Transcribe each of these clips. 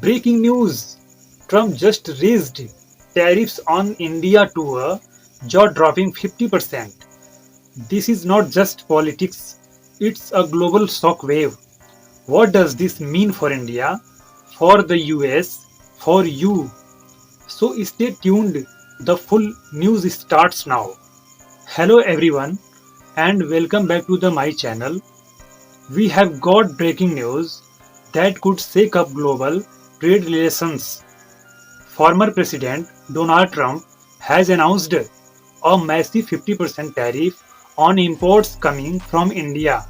Breaking news: Trump just raised tariffs on India to a jaw dropping 50%. This is not just politics, it's a global shockwave. What does this mean for India, for the US, for you? So stay tuned, the full news starts now. Hello everyone and welcome back to my channel. We have got breaking news that could shake up global trade relations. Former President Donald Trump has announced a massive 50% tariff on imports coming from India.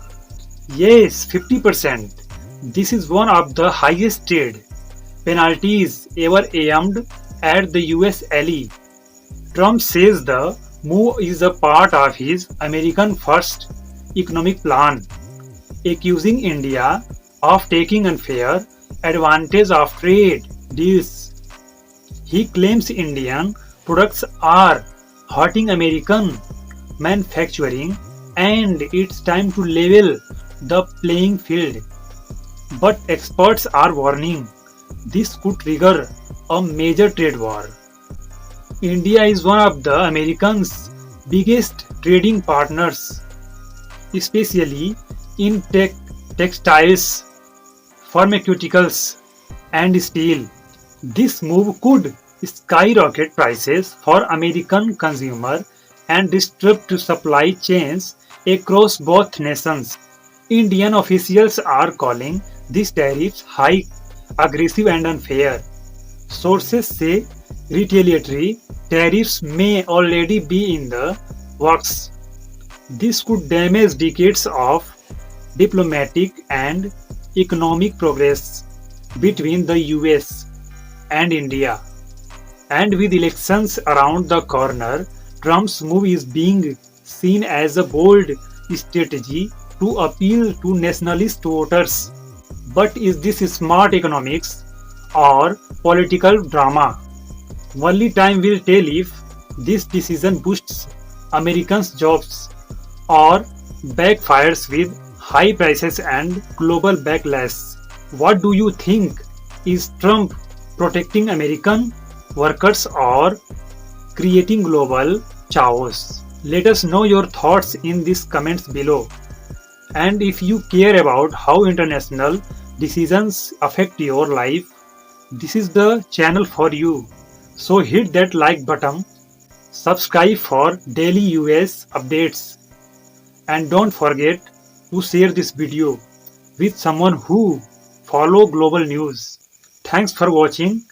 Yes, 50%. This is one of the highest trade penalties ever aimed at the US ally. Trump says the move is a part of his American First economic plan, accusing India of taking unfair advantage of trade deals. He claims Indian products are hurting American manufacturing and it's time to level the playing field. But experts are warning this could trigger a major trade war. India is one of the Americans' biggest trading partners, especially in textiles, pharmaceuticals, and steel. This move could skyrocket prices for American consumers and disrupt supply chains across both nations. Indian officials are calling these tariffs high, aggressive, and unfair. Sources say retaliatory tariffs may already be in the works. This could damage decades of diplomatic and economic progress between the US and India. And with elections around the corner, Trump's move is being seen as a bold strategy to appeal to nationalist voters. But is this smart economics or political drama? Only time will tell if this decision boosts Americans' jobs or backfires with high prices and global backlash. What do you think? Is Trump protecting American workers or creating global chaos? Let us know your thoughts in these comments below. And if you care about how international decisions affect your life, this is the channel for you. So hit that like button, subscribe for daily US updates, and don't forget to share this video with someone who follow global news. Thanks for watching.